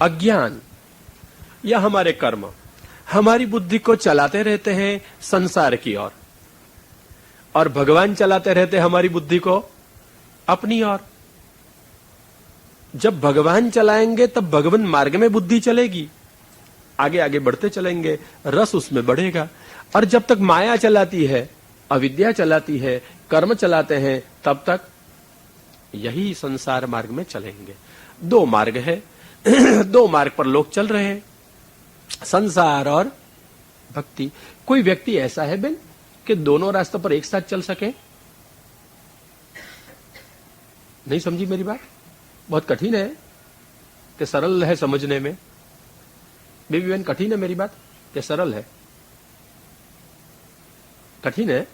अज्ञान या हमारे कर्म हमारी बुद्धि को चलाते रहते हैं संसार की ओर, और भगवान चलाते रहते हैं हमारी बुद्धि को अपनी ओर। जब भगवान चलाएंगे तब भगवान मार्ग में बुद्धि चलेगी, आगे आगे बढ़ते चलेंगे, रस उसमें बढ़ेगा। और जब तक माया चलाती है, अविद्या चलाती है, कर्म चलाते हैं, तब तक यही संसार मार्ग में चलेंगे। दो मार्ग है दो मार्ग पर लोग चल रहे हैं, संसार और भक्ति। कोई व्यक्ति ऐसा है बेन कि दोनों रास्तों पर एक साथ चल सके? नहीं समझी मेरी बात? बहुत कठिन है कि सरल है समझने में? बेबी बहन, कठिन है मेरी बात कि सरल है? कठिन है।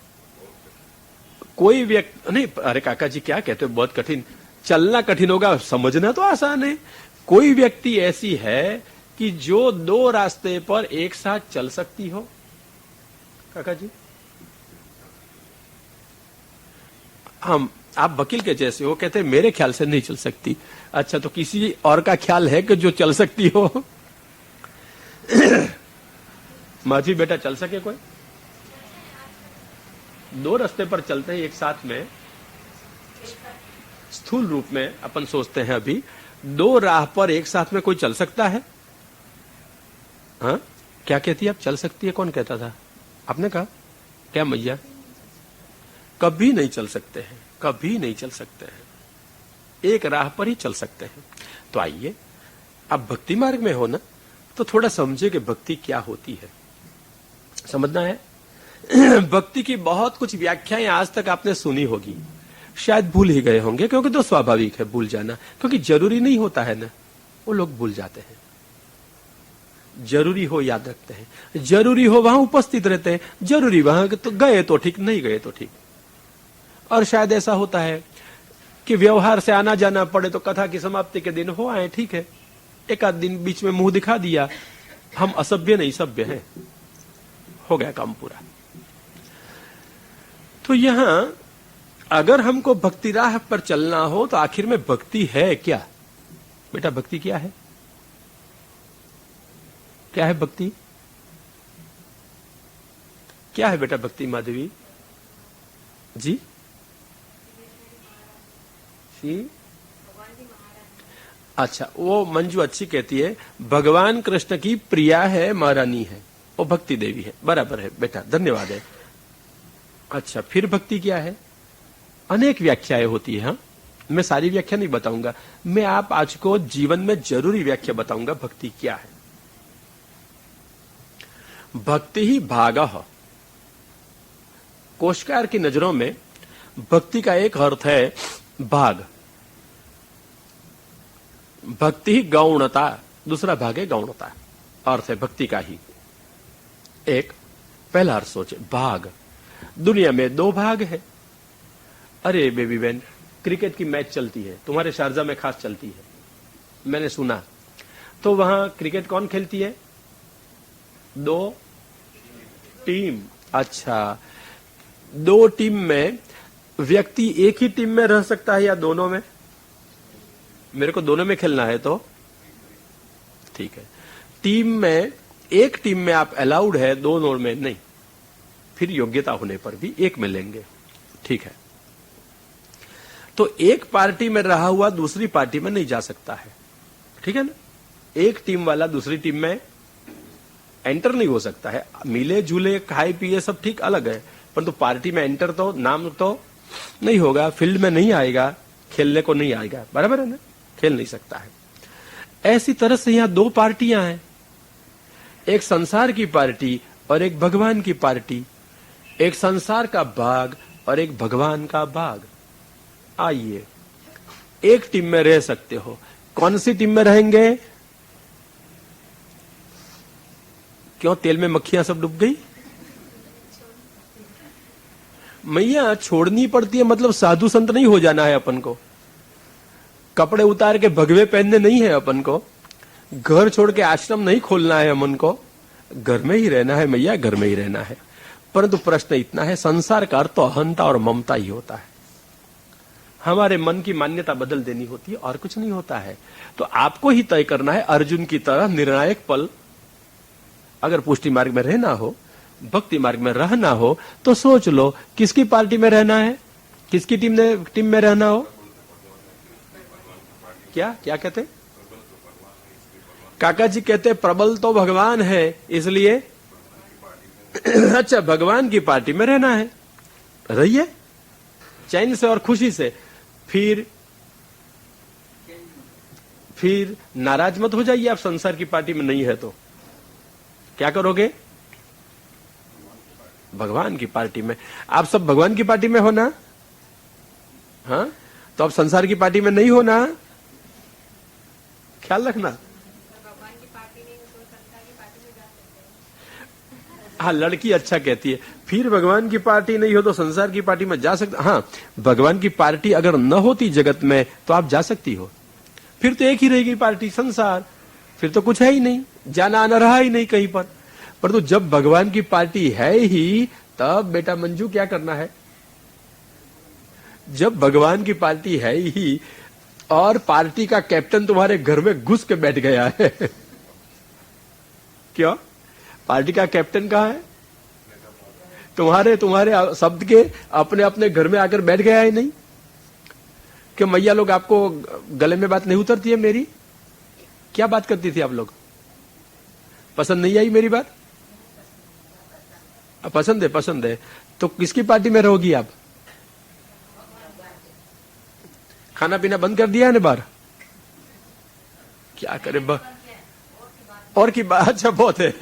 कोई व्यक्ति नहीं, अरे काका जी क्या कहते हो, बहुत कठिन। चलना कठिन होगा, समझना तो आसान है। कोई व्यक्ति ऐसी है कि जो दो रास्ते पर एक साथ चल सकती हो? काका जी, हम आप वकील के जैसे हो, कहते मेरे ख्याल से नहीं चल सकती। अच्छा, तो किसी और का ख्याल है कि जो चल सकती हो? माझी बेटा, चल सके कोई? दो रास्ते पर चलते हैं एक साथ में, स्थूल रूप में अपन सोचते हैं अभी, दो राह पर एक साथ में कोई चल सकता है? हाँ, क्या कहती है आप? चल सकती है? कौन कहता था? आपने कहा क्या मैया? कभी नहीं चल सकते हैं, कभी नहीं चल सकते हैं, एक राह पर ही चल सकते हैं। तो आइए, आप भक्ति मार्ग में हो ना, तो थोड़ा समझे कि भक्ति क्या होती है, समझना है। भक्ति की बहुत कुछ व्याख्याएं आज तक आपने सुनी होगी, शायद भूल ही गए होंगे, क्योंकि तो स्वाभाविक है भूल जाना, क्योंकि जरूरी नहीं होता है ना, वो लोग भूल जाते हैं। जरूरी हो याद रखते हैं, जरूरी हो वहां उपस्थित रहते हैं, जरूरी वहां तो गए तो ठीक, नहीं गए तो ठीक। और शायद ऐसा होता है कि व्यवहार से आना जाना पड़े तो कथा की समाप्ति के दिन हो आए, ठीक है, एक आध दिन बीच में मुंह दिखा दिया, हम असभ्य नहीं सभ्य हैं, हो गया काम पूरा। तो यहां अगर हमको भक्ति राह पर चलना हो तो आखिर में भक्ति है क्या? बेटा, भक्ति क्या है? क्या है भक्ति? क्या है बेटा भक्ति? माधवी जी, अच्छा, वो मंजू अच्छी कहती है, भगवान कृष्ण की प्रिया है, महारानी है, वो भक्ति देवी है। बराबर है बेटा, धन्यवाद है। अच्छा, फिर भक्ति क्या है? अनेक व्याख्याएं होती है। हाँ, मैं सारी व्याख्या नहीं बताऊंगा, मैं आप आज को जीवन में जरूरी व्याख्या बताऊंगा भक्ति क्या है। भक्ति ही भागः। कोशकार की नजरों में भक्ति का एक अर्थ है भाग। भक्ति ही गौणता, दूसरा भाग है गौणता, अर्थ है भक्ति का ही। एक पहला अर्थ सोचे, भाग। दुनिया में दो भाग है। अरे बेबी बहन, क्रिकेट की मैच चलती है, तुम्हारे शारजा में खास चलती है, मैंने सुना। तो वहां क्रिकेट कौन खेलती है? दो टीम। अच्छा, दो टीम में व्यक्ति एक ही टीम में रह सकता है या दोनों में? मेरे को दोनों में खेलना है तो ठीक है। टीम में, एक टीम में आप अलाउड है, दोनों में नहीं, फिर योग्यता होने पर भी एक में लेंगे, ठीक है। तो एक पार्टी में रहा हुआ दूसरी पार्टी में नहीं जा सकता है, ठीक है ना। एक टीम वाला दूसरी टीम में एंटर नहीं हो सकता है। मिले जुले खाए पिए सब ठीक, अलग है, परंतु पार्टी में एंटर तो, नाम तो नहीं होगा, फील्ड में नहीं आएगा, खेलने को नहीं आएगा, बराबर है ना, खेल नहीं सकता है। ऐसी तरह से यहां दो पार्टियां हैं, एक संसार की पार्टी और एक भगवान की पार्टी, एक संसार का भाग और एक भगवान का भाग। आइए, एक टीम में रह सकते हो, कौन सी टीम में रहेंगे? क्यों, तेल में मक्खियां सब डूब गई? मैया, छोड़नी पड़ती है, मतलब साधु संत नहीं हो जाना है अपन को, कपड़े उतार के भगवे पहनने नहीं है अपन को, घर छोड़ के आश्रम नहीं खोलना है अपन को, घर में ही रहना है मैया, घर में ही रहना है। परंतु प्रश्न इतना है, संसार का अर्थ तो अहंता और ममता ही होता है। हमारे मन की मान्यता बदल देनी होती है और कुछ नहीं होता है। तो आपको ही तय करना है अर्जुन की तरह निर्णायक पल। अगर पुष्टि मार्ग में रहना हो, भक्ति मार्ग में रहना हो, तो सोच लो किसकी पार्टी में रहना है, किसकी टीम में रहना हो। क्या क्या कहते? काका जी कहते प्रबल तो भगवान है, इसलिए अच्छा भगवान की पार्टी में रहना है, रहिए चैन से और खुशी से। फिर नाराज मत हो जाइए, आप संसार की पार्टी में नहीं है तो क्या करोगे? भगवान की पार्टी में। आप सब भगवान की पार्टी में हो ना? हाँ, तो आप संसार की पार्टी में नहीं हो ना, ख्याल रखना। भगवान की पार्टी नहीं तो संसार की पार्टी में जा सकते हैं। हाँ, लड़की अच्छा कहती है, फिर भगवान की पार्टी नहीं हो तो संसार की पार्टी में जा सकते। हाँ, भगवान की पार्टी अगर न होती जगत में तो आप जा सकती हो, फिर तो एक ही रहेगी पार्टी, संसार, फिर तो कुछ है ही नहीं, जाना आना रहा ही नहीं कहीं पर। परंतु जब भगवान की पार्टी है ही, तब बेटा मंजू क्या करना है? जब भगवान की पार्टी है ही और पार्टी का कैप्टन तुम्हारे घर में घुस के बैठ गया है क्यों? पार्टी का कैप्टन कहाँ है? तुम्हारे शब्द के अपने अपने घर में आकर बैठ गया है नहीं? कि मैया लोग आपको गले में बात नहीं उतरती है मेरी? क्या बात करती थी आप लोग? पसंद नहीं आई मेरी बात? पसंद है तो किसकी पार्टी में रहोगी आप? खाना पीना बंद कर दिया है ना बाहर? क्या करे और की बात अच्छा बहुत है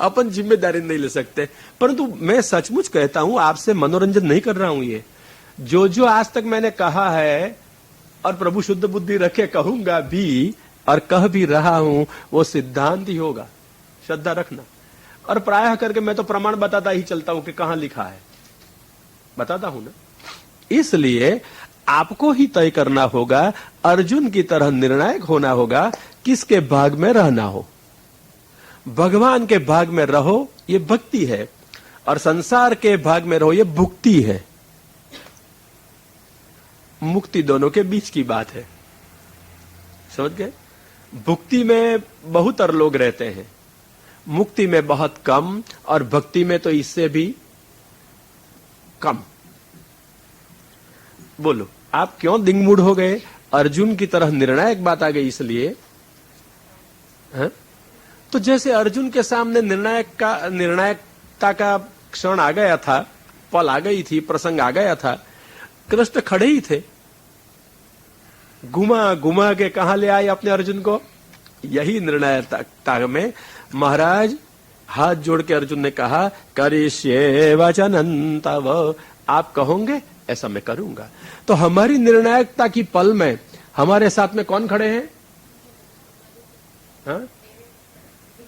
अपन जिम्मेदारी नहीं ले सकते। परंतु मैं सचमुच कहता हूं, आपसे मनोरंजन नहीं कर रहा हूं। ये जो आज तक मैंने कहा है और प्रभु शुद्ध बुद्धि रखे कहूंगा भी और कह भी रहा हूं, वो सिद्धांत ही होगा, श्रद्धा रखना। और प्रायः करके मैं तो प्रमाण बताता ही चलता हूं कि कहां लिखा है, बताता हूं ना। इसलिए आपको ही तय करना होगा, अर्जुन की तरह निर्णायक होना होगा, किसके भाग में रहना हो। भगवान के भाग में रहो, ये भक्ति है, और संसार के भाग में रहो, ये भुक्ति है। मुक्ति दोनों के बीच की बात है, समझ गए? भुक्ति में बहुत और लोग रहते हैं, मुक्ति में बहुत कम, और भक्ति में तो इससे भी कम। बोलो आप क्यों दिंगमूढ़ हो गए? अर्जुन की तरह निर्णायक बात आ गई इसलिए। है? तो जैसे अर्जुन के सामने निर्णायकता का क्षण आ गया था, पल आ गई थी, प्रसंग आ गया था, कृष्ण खड़े ही थे, घुमा घुमा के कहां ले आए अपने अर्जुन को? यही निर्णायकता में महाराज हाथ जोड़ के अर्जुन ने कहा, करिष्ये वचनं तव, आप कहोगे ऐसा मैं करूंगा। तो हमारी निर्णायकता की पल में हमारे साथ में कौन खड़े हैं? हा?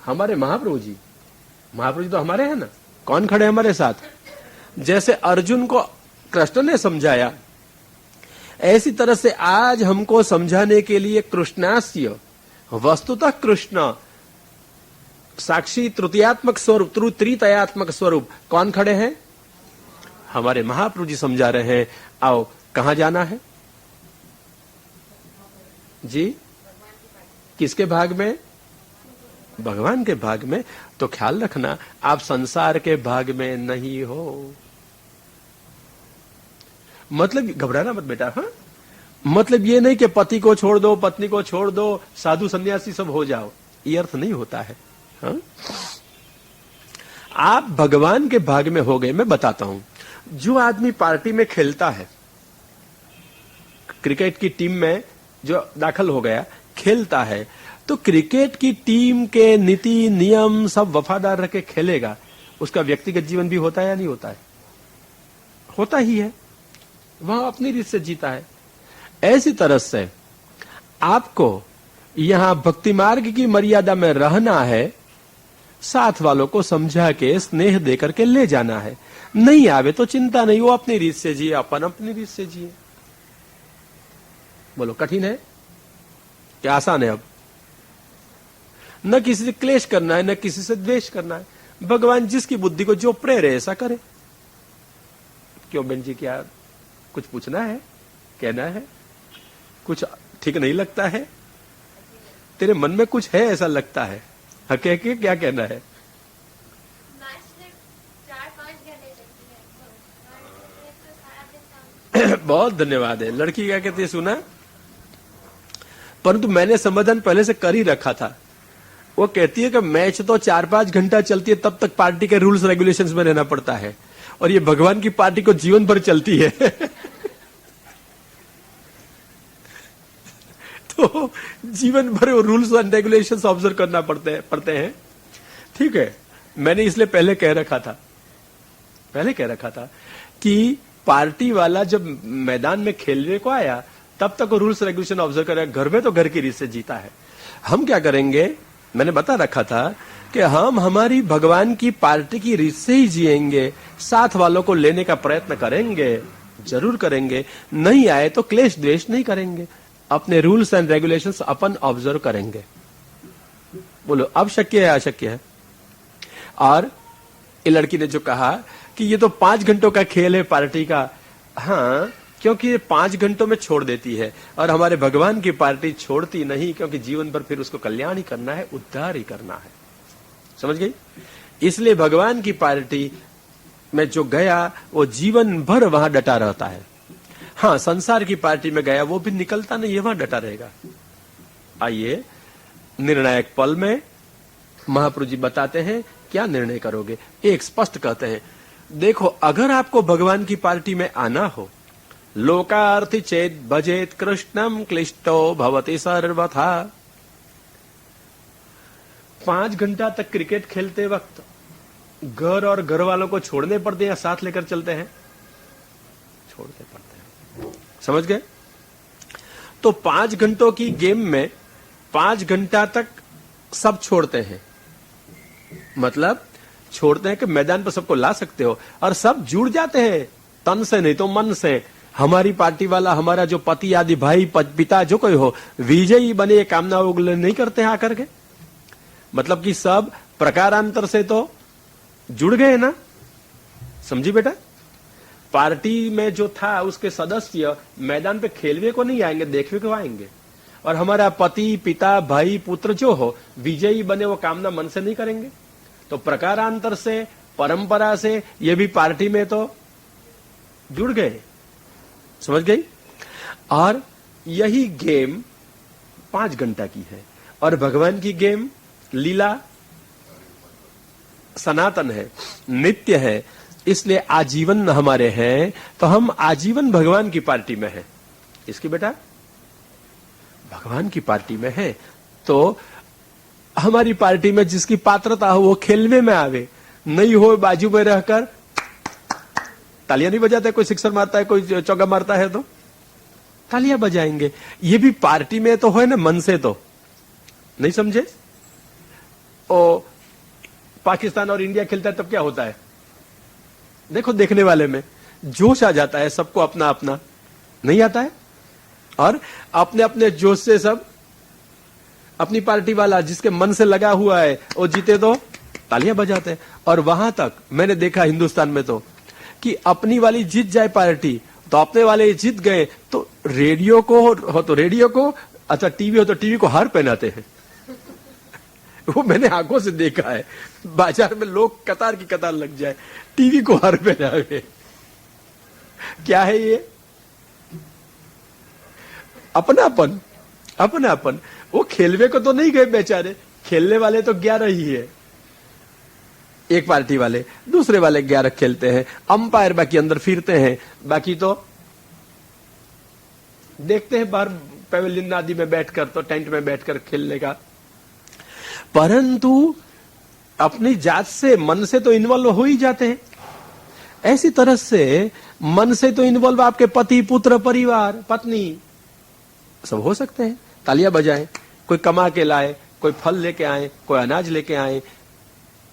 हमारे महाप्रभु जी। महाप्रभु जी तो हमारे हैं ना। कौन खड़े हमारे साथ? जैसे अर्जुन को कृष्ण ने समझाया, ऐसी तरह से आज हमको समझाने के लिए कृष्णास्य, वस्तुतः कृष्ण साक्षी तृतीयात्मक स्वरूप, त्रितयात्मक स्वरूप कौन खड़े हैं? हमारे महाप्रभु जी समझा रहे हैं। आओ, कहां जाना है जी? किसके भाग में? भगवान के भाग में। तो ख्याल रखना, आप संसार के भाग में नहीं हो। मतलब घबराना मत बेटा। हाँ, मतलब ये नहीं कि पति को छोड़ दो, पत्नी को छोड़ दो, साधु सन्यासी सब हो जाओ, ये अर्थ नहीं होता है। हाँ? आप भगवान के भाग में हो गए। मैं बताता हूं, जो आदमी पार्टी में खेलता है, क्रिकेट की टीम में जो दाखिल हो गया, खेलता है, तो क्रिकेट की टीम के नीति नियम सब वफादार रख के खेलेगा। उसका व्यक्तिगत जीवन भी होता है या नहीं होता है? होता ही है, वह अपनी रीत से जीता है। ऐसी तरह से आपको यहां भक्ति मार्ग की मर्यादा में रहना है, साथ वालों को समझा के स्नेह देकर के ले जाना है। नहीं आवे तो चिंता नहीं, वो अपनी रीत से जिए, अपन अपनी रीत से जिए। बोलो कठिन है क्या आसान है? अब न किसी से क्लेश करना है, न किसी से द्वेष करना है। भगवान जिसकी बुद्धि को जो प्रेरे ऐसा करे। क्यों बहन जी, क्या कुछ पूछना है, कहना है, कुछ ठीक नहीं लगता है, तेरे मन में कुछ है ऐसा लगता है, हाँ कह के क्या कहना है? मैच सिर्फ 4-5 घंटे चलती है तो सारा दिन काम। बहुत धन्यवाद है। लड़की क्या कहती है सुना, परंतु मैंने समाधान पहले से कर ही रखा था। वो कहती है कि मैच तो 4-5 घंटा चलती है, तब तक पार्टी के रूल्स रेगुलेशंस में रहना पड़ता है, और ये भगवान की पार्टी को जीवन भर चलती है। तो जीवन भर रूल्स एंड रेगुलेशंस ऑब्जर्व करना पड़ते हैं। ठीक है, मैंने इसलिए पहले कह रखा था कि पार्टी वाला जब मैदान में खेलने को आया तब तक वो रूल्स रेगुलेशन ऑब्जर्व करेगा। घर में तो घर की रीत से जीता है। हम क्या करेंगे, मैंने बता रखा था कि हम हमारी भगवान की पार्टी की रीत से ही जिएंगे, साथ वालों को लेने का प्रयत्न करेंगे, जरूर करेंगे, नहीं आए तो क्लेश द्वेष नहीं करेंगे, अपने rules and regulations upon observe करेंगे। बोलो अब शक्य है अशक्य है? और ये लड़की ने जो कहा कि ये तो 5 घंटों का खेल है पार्टी का, हाँ क्योंकि ये 5 घंटों में छोड़ देती है, और हमारे भगवान की पार्टी छोड़ती नहीं, क्योंकि जीवन भर फिर उसको कल्याण ही करना है, उद्धार ही करना है। समझ गई? इसलिए भगवान की पार्टी में जो गया वो जीवन भर वहां डटा रहता है। हाँ, संसार की पार्टी में गया वो भी निकलता नहीं है, वहां डटा रहेगा। आइए निर्णायक पल में महाप्रभु जी बताते हैं क्या निर्णय करोगे। एक स्पष्ट कहते हैं, देखो अगर आपको भगवान की पार्टी में आना हो, लोकार्थी चेत भजेत कृष्णम क्लिष्टो भवति सर्वथा। 5 घंटा तक क्रिकेट खेलते वक्त घर और घर वालों को छोड़ने पड़ते हैं या साथ लेकर चलते हैं? छोड़ने पड़ते हैं। समझ गए? तो 5 घंटों की गेम में 5 घंटा तक सब छोड़ते हैं, मतलब छोड़ते हैं कि मैदान पर सबको ला सकते हो, और सब जुड़ जाते हैं तन से नहीं तो मन से। हमारी पार्टी वाला, हमारा जो पति आदि भाई पिता जो कोई हो, विजयी बने कामना वो नहीं करते हैं आकर के। मतलब कि सब प्रकारांतर से तो जुड़ गए ना। समझी बेटा? पार्टी में जो था उसके सदस्य मैदान पे खेलने को नहीं आएंगे, देखने को आएंगे, और हमारा पति पिता भाई पुत्र जो हो विजयी बने वो कामना मन से नहीं करेंगे। तो प्रकारांतर से, परंपरा से ये भी पार्टी में तो जुड़ गए। समझ गई? और यही गेम 5 घंटा की है, और भगवान की गेम लीला सनातन है, नित्य है, इसलिए आजीवन हमारे हैं, तो हम आजीवन भगवान की पार्टी में हैं। इसकी बेटा भगवान की पार्टी में है, तो हमारी पार्टी में जिसकी पात्रता हो वो खेलने में आवे, नहीं हो बाजू में रहकर तालियां नहीं बजाते। कोई सिक्सर मारता है, कोई चौका मारता है तो तालियां बजाएंगे। ये भी पार्टी में तो है ना, मन से तो नहीं। समझे? ओ पाकिस्तान और इंडिया खेलता है तब क्या होता है? देखो देखने वाले में जोश आ जाता है, सबको अपना अपना नहीं आता है, और अपने अपने जोश से सब अपनी पार्टी वाला जिसके मन से लगा हुआ है वो जीते तो तालियां बजाते हैं। और वहां तक मैंने देखा हिंदुस्तान में तो कि अपनी वाली जीत जाए पार्टी तो अपने वाले जीत गए तो रेडियो को हो तो रेडियो को, अच्छा टीवी हो तो टीवी को हार पहनाते हैं। वो मैंने आंखों से देखा है, बाजार में लोग कतार की कतार लग जाए, टीवी को हार पहनावे। क्या है ये? अपनापन, अपनापन। वो खेलवे को तो नहीं गए बेचारे, खेलने वाले तो 11 ही है। एक पार्टी वाले, दूसरे वाले 11 खेलते हैं, अंपायर बाकी अंदर फिरते हैं, बाकी तो देखते हैं बाहर पेविलियन आदि में बैठकर, तो टेंट में बैठकर खेलने का। परंतु अपनी जात से, मन से तो इन्वॉल्व हो ही जाते हैं। ऐसी तरह से मन से तो इन्वॉल्व आपके पति पुत्र परिवार पत्नी सब हो सकते हैं। तालियां बजाएं, कोई कमा के लाए, कोई फल लेके आए, कोई अनाज लेके आए,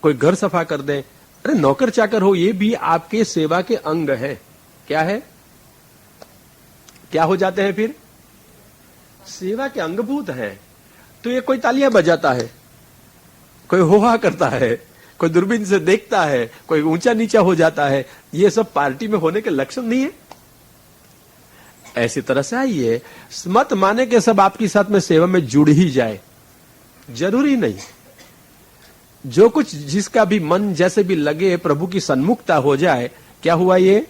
कोई घर सफा कर दे। अरे नौकर चाकर हो, ये भी आपके सेवा के अंग है। क्या है? क्या हो जाते हैं फिर? सेवा के अंगभूत हैं। तो ये कोई तालियां बजाता है, कोई होहा करता है, कोई दूरबीन से देखता है, कोई ऊंचा नीचा हो जाता है, ये सब पार्टी में होने के लक्षण नहीं है। ऐसी तरह से आइए, मत माने कि सब आपके साथ में सेवा में जुड़ ही जाए, जरूरी नहीं। जो कुछ जिसका भी मन जैसे भी लगे प्रभु की सन्मुखता हो जाए, क्या हुआ ये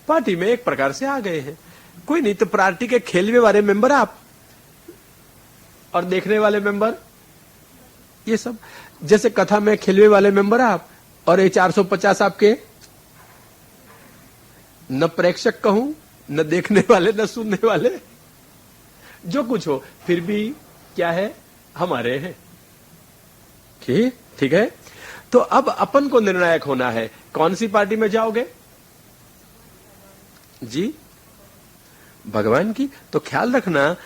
पार्टी में एक प्रकार से आ गए हैं। कोई नहीं तो पार्टी के खेलने वाले मेंबर आप और देखने वाले मेंबर ये सब, जैसे कथा में खेलने वाले मेंबर आप और ये 450 आपके, न प्रेक्षक कहूं न देखने वाले न सुनने वाले, जो कुछ हो फिर भी क्या है हमारे हैं। ठीक है। तो अब अपन को निर्णायक होना है, कौन सी पार्टी में जाओगे जी, भगवान की। तो ख्याल रखना,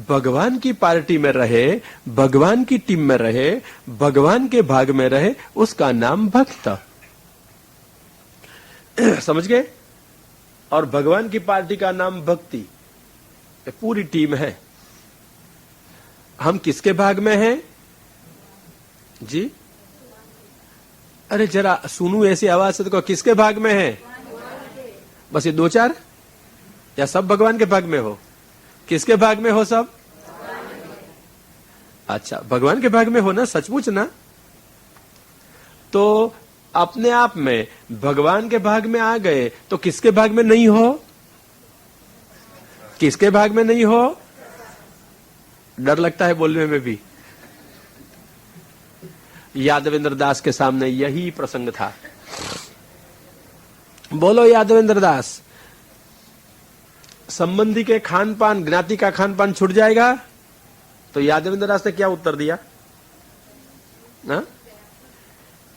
भगवान की पार्टी में रहे, भगवान की टीम में रहे, भगवान के भाग में रहे, उसका नाम भक्त। समझ गए। और भगवान की पार्टी का नाम भक्ति। ये पूरी टीम है। हम किसके भाग में हैं जी? अरे जरा सुनू ऐसी आवाज से, तो किसके भाग में है? बस ये 2-4 या सब भगवान के भाग में हो? किसके भाग में हो सब? अच्छा, भगवान के भाग में हो ना, सचमुच ना। तो अपने आप में भगवान के भाग में आ गए, तो किसके भाग में नहीं हो? किसके भाग में नहीं हो? डर लगता है बोलने में भी। यादवेंद्र दास के सामने यही प्रसंग था। बोलो यादवेंद्र दास, संबंधी के खान पान, ज्ञाति का खान पान छूट जाएगा? तो यादवेंद्र दास ने क्या उत्तर दिया ना?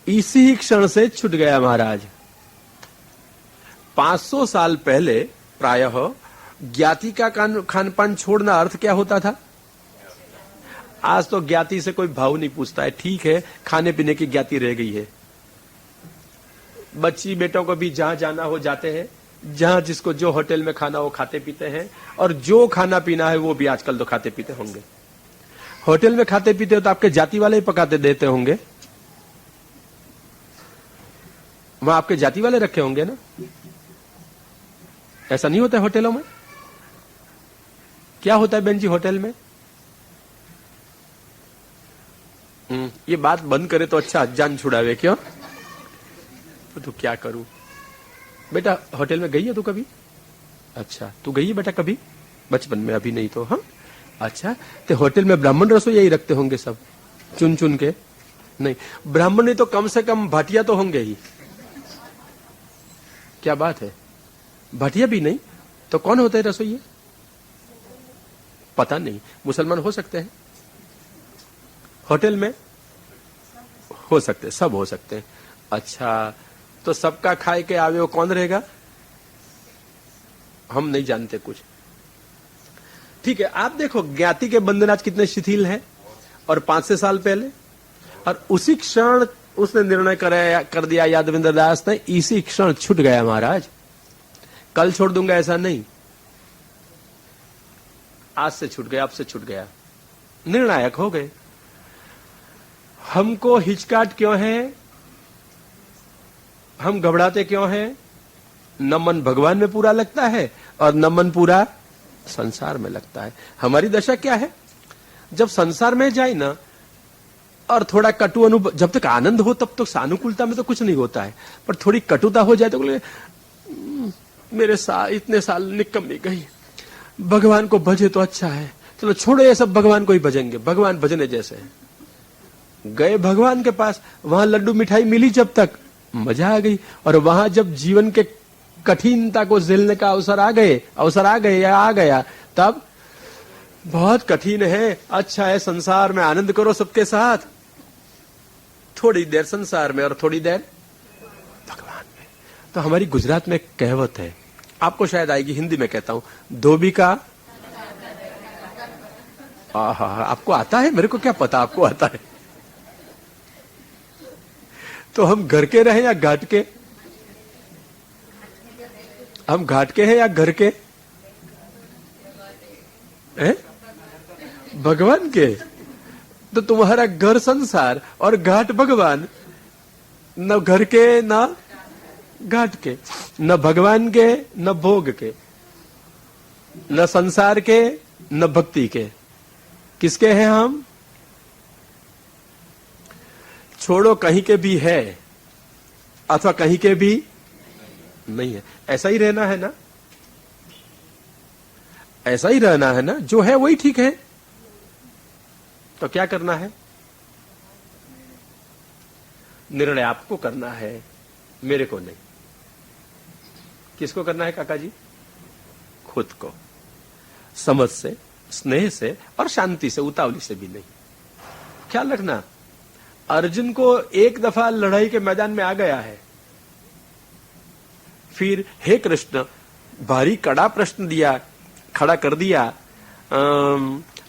इसी क्षण से छूट गया महाराज। 500 साल पहले प्रायः ज्ञाति का खान पान छोड़ना अर्थ क्या होता था? आज तो ज्ञाति से कोई भाव नहीं पूछता है। ठीक है, खाने पीने की ज्ञाति रह गई है। बच्ची बेटों को भी जहां जाना हो जाते हैं, जहां जिसको जो होटल में खाना हो खाते पीते हैं, और जो खाना पीना है वो भी आजकल तो खाते पीते होंगे। होटल में खाते पीते हो तो आपके जाति वाले ही पकाते देते होंगे, वहां आपके जाति वाले रखे होंगे ना। ऐसा नहीं होता है होटलों में? क्या होता है बहन जी होटल में? ये बात बंद करे तो अच्छा, जान छुड़ावे। क्यों? तो क्या करूं? बेटा होटल में गई है तू कभी? अच्छा, तू गई है बेटा कभी? बचपन में, अभी नहीं तो। हाँ, अच्छा। तो होटल में ब्राह्मण रसोई यही रखते होंगे सब, चुन चुन के? नहीं, ब्राह्मण नहीं तो कम से कम भाटिया तो होंगे ही। क्या बात है, भाटिया भी नहीं तो कौन होता है रसोई? पता नहीं, मुसलमान हो सकते हैं होटल में, हो सकते, सब हो सकते हैं। अच्छा, तो सबका खाए के आवे वो कौन रहेगा? हम नहीं जानते कुछ। ठीक है, आप देखो ज्ञाति के बंधन आज कितने शिथिल हैं, और 500 साल पहले, और उसी क्षण उसने निर्णय कर दिया यादवेंद्र दास ने, इसी क्षण छूट गया महाराज। कल छोड़ दूंगा ऐसा नहीं, आज से छूट गया, अब से छूट गया, निर्णायक हो गए। हमको हिचकाट क्यों है? हम घबराते क्यों हैं? न मन भगवान में पूरा लगता है और न मन पूरा संसार में लगता है। हमारी दशा क्या है? जब संसार में जाए ना, और थोड़ा कटु अनुभव, जब तक आनंद हो तब तो सानुकूलता में तो कुछ नहीं होता है, पर थोड़ी कटुता हो जाए तो मेरे इतने साल निकम्मी गई, भगवान को भजे तो अच्छा है, चलो छोड़ो ये सब, भगवान को ही भजेंगे, भगवान भजने जैसे है। गए भगवान के पास, वहां लड्डू मिठाई मिली, जब तक मजा आ गई, और वहां जब जीवन के कठिनता को झेलने का अवसर आ गए या आ गया, तब बहुत कठिन है, अच्छा है संसार में आनंद करो सबके साथ, थोड़ी देर संसार में और थोड़ी देर भगवान में। तो हमारी गुजरात में कहावत है, आपको शायद आएगी, हिंदी में कहता हूं, धोबी का आहा, आपको आता है? मेरे को क्या पता आपको आता है। तो हम घर के रहे या घाट के? हम घाट के हैं या घर के हैं? भगवान के। तो तुम्हारा घर संसार और घाट भगवान, न घर के ना घाट के, न भगवान के, न भोग के, न संसार के, न भक्ति के। किसके हैं हम? छोड़ो कहीं के भी है अथवा कहीं के भी नहीं है, ऐसा ही रहना है ना, ऐसा ही रहना है ना, जो है वही ठीक है। तो क्या करना है? निर्णय आपको करना है, मेरे को नहीं। किसको करना है काका जी? खुद को, समझ से, स्नेह से और शांति से, उतावली से भी नहीं। ख्याल रखना, अर्जुन को एक दफा लड़ाई के मैदान में आ गया है, फिर हे कृष्ण भारी कड़ा प्रश्न दिया, खड़ा कर दिया,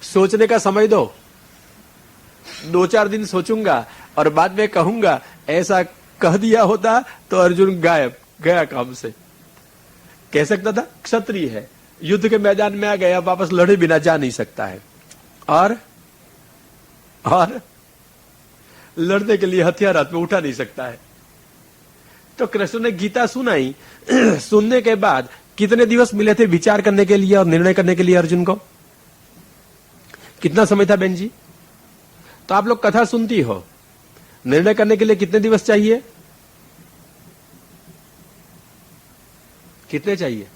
सोचने का समय दो, 2-4 दिन सोचूंगा और बाद में कहूंगा, ऐसा कह दिया होता तो अर्जुन गायब, गया काम से। कह सकता था क्षत्रिय है, युद्ध के मैदान में आ गया, वापस लड़े बिना जा नहीं सकता है, और लड़ने के लिए हथियार हाथ में उठा नहीं सकता है। तो कृष्ण ने गीता सुनाई। सुनने के बाद कितने दिवस मिले थे विचार करने के लिए और निर्णय करने के लिए अर्जुन को? कितना समय था बहन जी? तो आप लोग कथा सुनती हो, निर्णय करने के लिए कितने दिवस चाहिए? कितने चाहिए?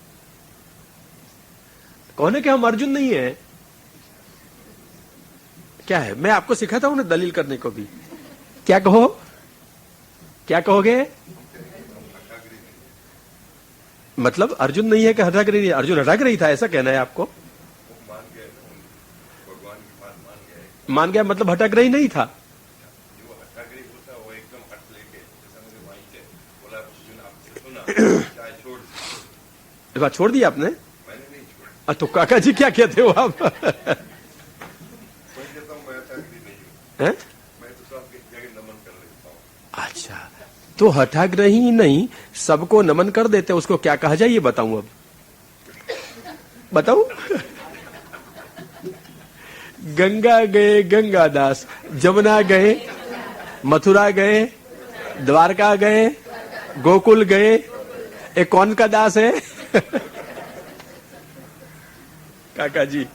कौन है कि हम अर्जुन नहीं है? क्या है? मैं आपको सिखाता हूं ना दलील करने को भी। क्या कहो? क्या कहोगे? मतलब अर्जुन नहीं है कि हठाग्रही? अर्जुन हठाग्रही था, ऐसा कहना है आपको? मान गया मतलब हठाग्रही नहीं था। बात छोड़ दी आपने? तो काका जी क्या कहते हो आप? हैं? अच्छा, तो हठाग्रही ही नहीं, सबको नमन कर देते, उसको क्या कहा जाए ये बताऊं? अब बताऊं? गंगा गए गंगादास, जमुना गए, मथुरा गए, द्वारका गए, गोकुल गए, ये कौन का दास है? काका जी,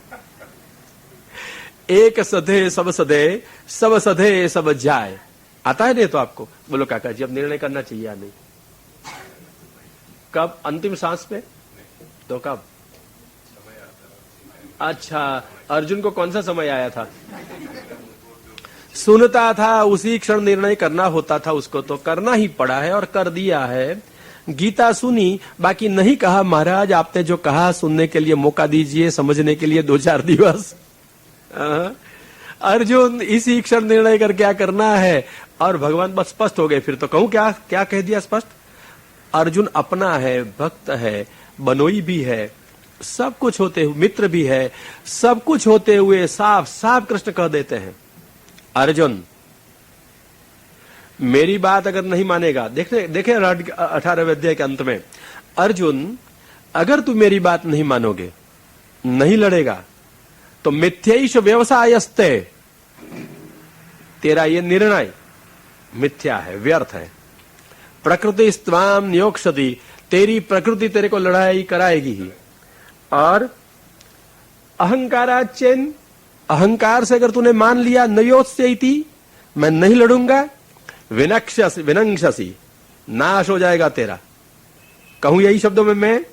एक सधे सब सधे, सब सधे सब जाए, आता है नहीं तो आपको? बोलो काका जी, अब निर्णय करना चाहिए या नहीं? कब? अंतिम सांस पे? तो कब? अच्छा, अर्जुन को कौन सा समय आया था? सुनता था, उसी क्षण निर्णय करना होता था उसको, तो करना ही पड़ा है और कर दिया है। गीता सुनी, बाकी नहीं कहा महाराज आपने जो कहा सुनने के लिए मौका दीजिए, समझने के लिए 2-4 दिवस। अर्जुन इसी क्षण निर्णय कर क्या करना है, और भगवान बस स्पष्ट हो गए। फिर तो कहूं क्या क्या कह दिया स्पष्ट? अर्जुन अपना है, भक्त है, बनोई भी है, सब कुछ होते हुए मित्र भी है, सब कुछ होते हुए साफ साफ कृष्ण कह देते हैं, अर्जुन मेरी बात अगर नहीं मानेगा, देखे 18वें अध्याय के अंत में, अर्जुन अगर तू मेरी बात नहीं मानोगे, नहीं लड़ेगा, तो मिथ्यैष व्यवसायस्ते, तेरा ये निर्णय मिथ्या है, व्यर्थ है। प्रकृति स्वाम नियोक्षति, तेरी प्रकृति तेरे को लड़ाई कराएगी ही। और अहंकाराचेन, अहंकार से अगर तूने मान लिया, नयोत्स्यैति, मैं नहीं लड़ूंगा, विनंक्षसी, नाश हो जाएगा तेरा। कहूं यही शब्दों में मैं?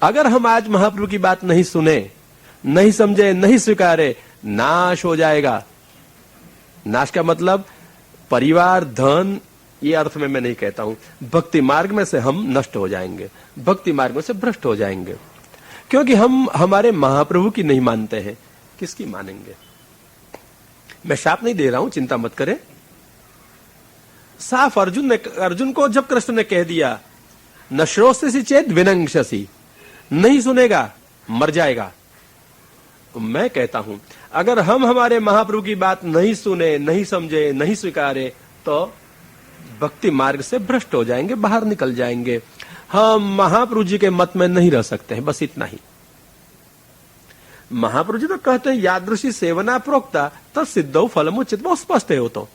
अगर हम आज महाप्रभु की बात नहीं सुने, नहीं समझे, नहीं स्वीकारे, नाश हो जाएगा। नाश का मतलब परिवार, धन, ये अर्थ में मैं नहीं कहता हूं। भक्ति मार्ग में से हम नष्ट हो जाएंगे, भक्ति मार्ग में से भ्रष्ट हो जाएंगे, क्योंकि हम हमारे महाप्रभु की नहीं मानते हैं। किसकी मानेंगे? मैं शाप नहीं दे रहा हूं, चिंता मत करें। साफ अर्जुन को जब कृष्ण ने कह दिया, न श्रोष्यसि चेत विनंक्षसि, नहीं सुनेगा मर जाएगा। तो मैं कहता हूं, अगर हम हमारे महाप्रभु की बात नहीं सुने, नहीं समझे, नहीं स्वीकारे, तो भक्ति मार्ग से भ्रष्ट हो जाएंगे, बाहर निकल जाएंगे। हम महाप्रभु जी के मत में नहीं रह सकते हैं, बस इतना ही। महाप्रभु जी तो कहते हैं यादृशी सेवना प्रोक्ता तत् सिद्धौ फलमुचित, बहुत स्पष्ट है वो तो।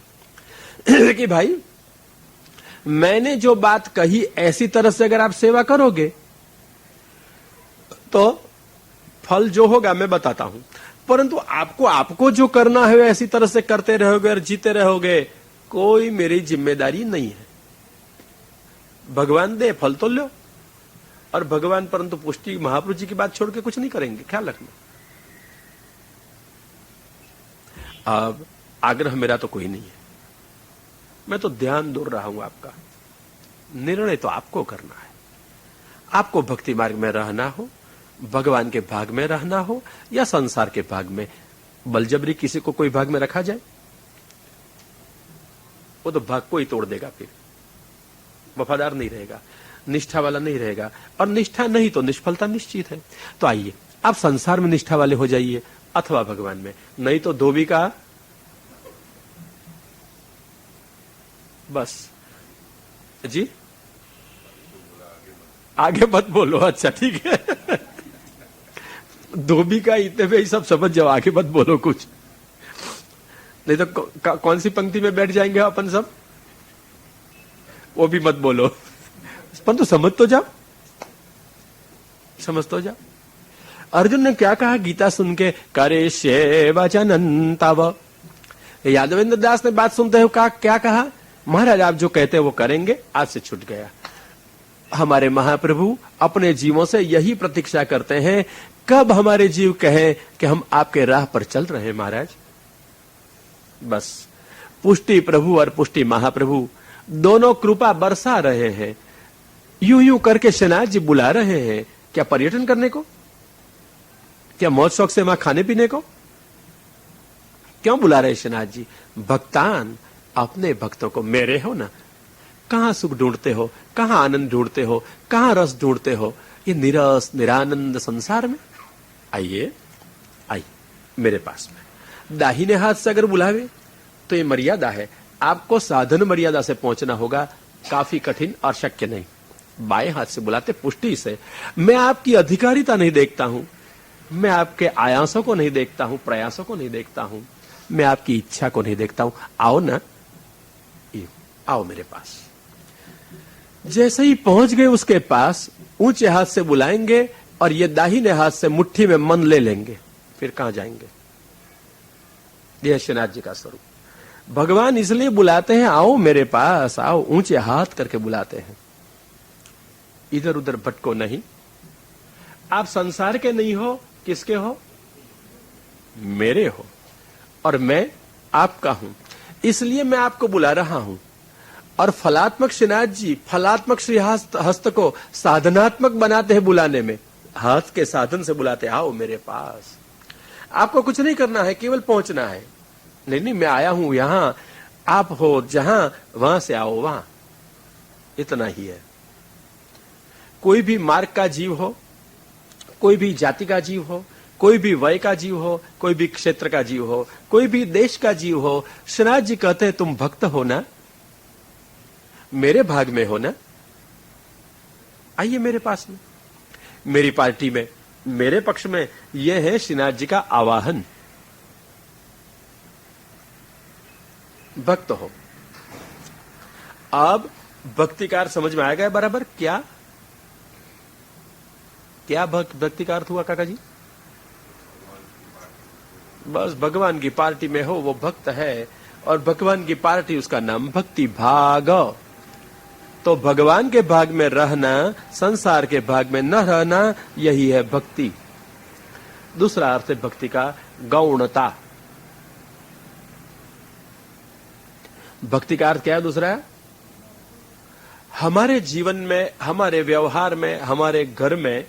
कि भाई मैंने जो बात कही ऐसी तरह से अगर आप सेवा करोगे तो फल जो होगा मैं बताता हूं, परंतु आपको जो करना है ऐसी तरह से करते रहोगे और जीते रहोगे, कोई मेरी जिम्मेदारी नहीं है। भगवान दे फल तो लो, और भगवान परंतु पुष्टि महाप्रभु जी की बात छोड़ के कुछ नहीं करेंगे, ख्याल रखना। अब आग्रह मेरा तो कोई नहीं है, मैं तो ध्यान दूर रहा हूं आपका। निर्णय तो आपको करना है। आपको भक्ति मार्ग में रहना हो, भगवान के भाग में रहना हो या संसार के भाग में। बलजबरी किसी को कोई भाग में रखा जाए वो तो भाग को ही तोड़ देगा, फिर वफादार नहीं रहेगा, निष्ठा वाला नहीं रहेगा, और निष्ठा नहीं तो निष्फलता निश्चित है। तो आइए आप संसार में निष्ठा वाले हो जाइए अथवा भगवान में, नहीं तो धोबी का बस जी आगे मत बोलो। अच्छा ठीक है, धोबी का इतने पे ही सब समझ जाओ, आगे मत बोलो कुछ, नहीं तो कौन सी पंक्ति में बैठ जाएंगे अपन सब, वो भी मत बोलो, पर तो समझ तो जाओ, समझ तो जाओ। अर्जुन ने क्या कहा गीता सुन के, करे वचनं तव। यादवेंद्र दास ने बात सुनते हुए क्या कहा, महाराज आप जो कहते हैं वो करेंगे, आज से छूट गया। हमारे महाप्रभु अपने जीवों से यही प्रतीक्षा करते हैं, कब हमारे जीव कहें कि हम आपके राह पर चल रहे हैं महाराज। बस पुष्टि प्रभु और पुष्टि महाप्रभु दोनों कृपा बरसा रहे हैं। यूं यूं करके शनाथ जी बुला रहे हैं, क्या पर्यटन करने को, क्या मौज शौक से वहां खाने पीने को, क्यों बुला रहे शनाथ जी? भक्तान अपने भक्तों को, मेरे हो ना, कहां सुख ढूंढते हो, कहां आनंद ढूंढते हो, कहां रस ढूंढते हो, ये निरस निरानंद संसार में आइए, आइए मेरे पास में। दाहिने हाथ से अगर बुलावे तो ये मर्यादा है, आपको साधन मर्यादा से पहुंचना होगा, काफी कठिन और शक्य नहीं। बाएं हाथ से बुलाते पुष्टि से। मैं आपकी अधिकारिता नहीं देखता हूं, मैं आपके आयासों को नहीं देखता हूं, प्रयासों को नहीं देखता हूं, मैं आपकी इच्छा को नहीं देखता हूं। आओ ना, आओ मेरे पास। जैसे ही पहुंच गए उसके पास, ऊंचे हाथ से बुलाएंगे और ये दाहिने हाथ से मुट्ठी में मन ले लेंगे, फिर कहां जाएंगे? यह श्रीनाथ जी का स्वरूप। भगवान इसलिए बुलाते हैं, आओ मेरे पास, आओ, ऊंचे हाथ करके बुलाते हैं। इधर उधर भटको नहीं। आप संसार के नहीं हो, किसके हो? मेरे हो, और मैं आपका हूं, इसलिए मैं आपको बुला रहा हूं। और फलात्मक श्रीनाथ जी फलात्मक श्री हस्त को साधनात्मक बनाते हैं बुलाने में, हाथ के साधन से बुलाते हैं, आओ मेरे पास। आपको कुछ नहीं करना है, केवल पहुंचना है। नहीं, मैं आया हूं यहां, आप हो जहां, वहां से आओ वहां, इतना ही है। कोई भी मार्ग का जीव हो, कोई भी जाति का जीव हो, कोई भी वय का जीव हो, कोई भी क्षेत्र का जीव हो, कोई भी देश का जीव हो, श्रीनाथ जी कहते हैं तुम भक्त हो ना, मेरे भाग में हो ना, आइए मेरे पास में, मेरी पार्टी में, मेरे पक्ष में। यह है श्रीनाथ जी का आवाहन। भक्त हो। अब भक्तिकार समझ में आ गया बराबर? क्या क्या भक्ति का अर्थ हुआ काका जी? बस भगवान की पार्टी में हो वो भक्त है, और भगवान की पार्टी उसका नाम भक्ति भाग। तो भगवान के भाग में रहना, संसार के भाग में न रहना, यही है भक्ति। दूसरा अर्थ है भक्ति का गौणता। भक्ति का अर्थ क्या है दूसरा? हमारे जीवन में, हमारे व्यवहार में, हमारे घर में,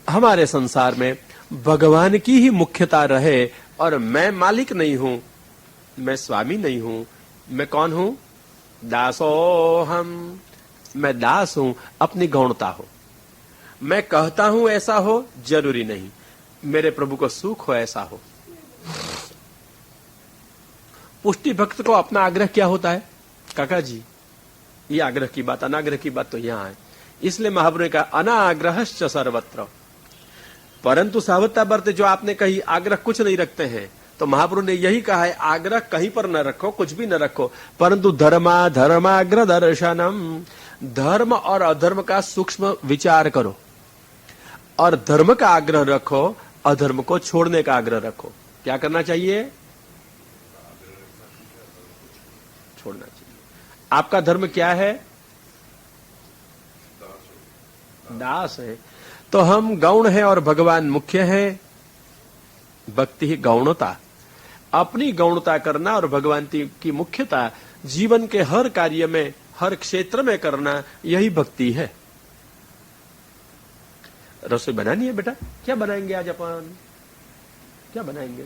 हमारे संसार में भगवान की ही मुख्यता रहे, और मैं मालिक नहीं हूं, मैं स्वामी नहीं हूं। मैं कौन हूं? दासो हम, मैं दास हूं, अपनी गौणता हो। मैं कहता हूं ऐसा हो, जरूरी नहीं, मेरे प्रभु को सुख हो ऐसा हो। पुष्टि भक्त को अपना आग्रह क्या होता है काका जी? ये आग्रह की बात, अनाग्रह की बात तो यहां है। इसलिए महाप्रभु ने कहा अनाग्रहश्च सर्वत्र। परंतु सावधता बरते, जो आपने कही आग्रह कुछ नहीं रखते हैं, तो महाप्रभु ने यही कहा है, आग्रह कहीं पर न रखो, कुछ भी न रखो, परंतु धर्माग्र दर्शनम, धर्म और अधर्म का सूक्ष्म विचार करो और धर्म का आग्रह रखो, अधर्म को छोड़ने का आग्रह रखो। क्या करना चाहिए? छोड़ना चाहिए। आपका धर्म क्या है? दास है। तो हम गौण है और भगवान मुख्य है। भक्ति ही गौणता, अपनी गौणता करना और भगवान की मुख्यता जीवन के हर कार्य में, हर क्षेत्र में करना, यही भक्ति है। रसोई बनानी है बेटा? क्या बनाएंगे आज अपन? क्या बनाएंगे?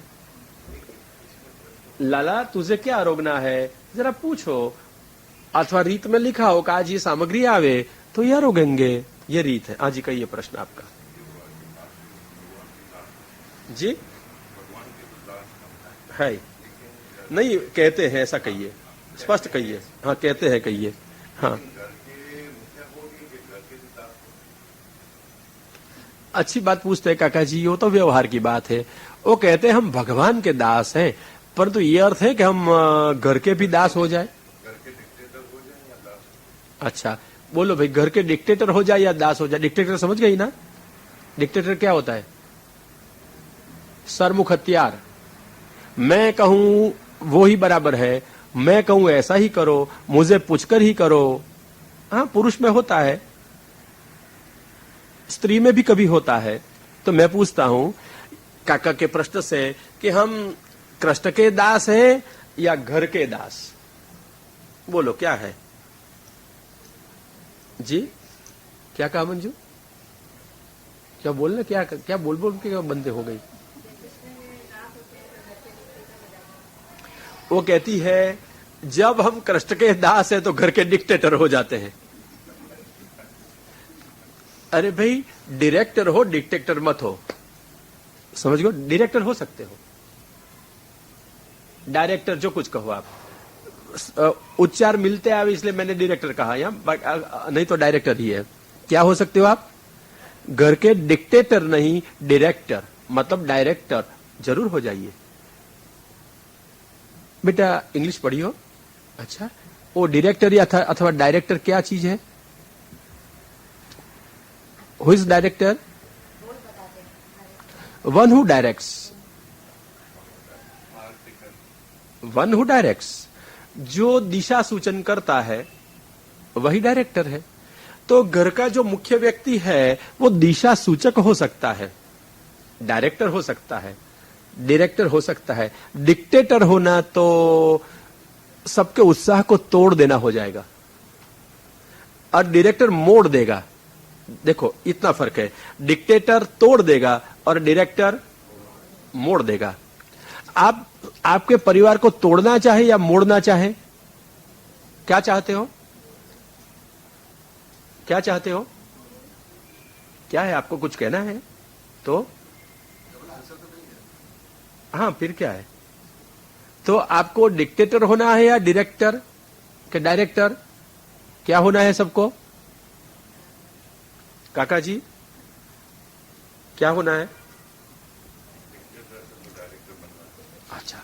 लाला तुझे क्या रोकना है, जरा पूछो, अथवा रीत में लिखा हो कि आज ये सामग्री आवे तो यह रोकेंगे। ये रीत है। आज का ये प्रश्न आपका जी है नहीं, कहते हैं ऐसा कहिए, स्पष्ट कहिए। हाँ कहते हैं, कहिए। हाँ अच्छी बात पूछते हैं काका जी, वो तो व्यवहार की बात है। वो कहते हैं हम भगवान के दास हैं, परंतु ये अर्थ है कि हम घर के भी दास हो जाए। अच्छा बोलो भाई, घर के डिक्टेटर हो जाए या दास हो जाए? डिक्टेटर समझ गई ना? डिक्टेटर क्या होता है? सरमुख हथियार। मैं कहूं वो ही बराबर है, मैं कहूं ऐसा ही करो, मुझे पूछकर ही करो। हाँ पुरुष में होता है, स्त्री में भी कभी होता है। तो मैं पूछता हूं काका के प्रश्न से कि हम कृष्ण के दास हैं या घर के दास? बोलो क्या है जी? क्या कहा मंजू? क्या बोलना? क्या बोल के क्या बंदे हो गई? वो कहती है जब हम कृष्ण के दास हैं तो घर के डिक्टेटर हो जाते हैं। अरे भाई डायरेक्टर हो, डिक्टेटर मत हो। समझ गए? डायरेक्टर हो सकते हो, डायरेक्टर जो कुछ कहो आप, उच्चार मिलते आवे इसलिए मैंने डायरेक्टर कहा, या नहीं तो डायरेक्टर ही है। क्या हो सकते हो आप? घर के डिक्टेटर नहीं, डायरेक्टर, मतलब डायरेक्टर जरूर हो जाइए। बेटा इंग्लिश पढ़ी हो? अच्छा, वो डायरेक्टर या अथवा डायरेक्टर क्या चीज है? Who is director? One who directs. One who directs, जो दिशा सूचन करता है वही डायरेक्टर है। तो घर का जो मुख्य व्यक्ति है वो दिशा सूचक हो सकता है, डायरेक्टर हो सकता है, डायरेक्टर हो सकता है। डिक्टेटर होना तो सबके उत्साह को तोड़ देना हो जाएगा, और डायरेक्टर मोड़ देगा। देखो इतना फर्क है, डिक्टेटर तोड़ देगा और डायरेक्टर मोड़ देगा। आप आपके परिवार को तोड़ना चाहे या मोड़ना चाहे? क्या चाहते हो? क्या चाहते हो? क्या है? आपको कुछ कहना है तो? हाँ फिर क्या है? तो आपको डिक्टेटर होना है या डायरेक्टर के डायरेक्टर? क्या होना है सबको? काका जी क्या होना है? अच्छा,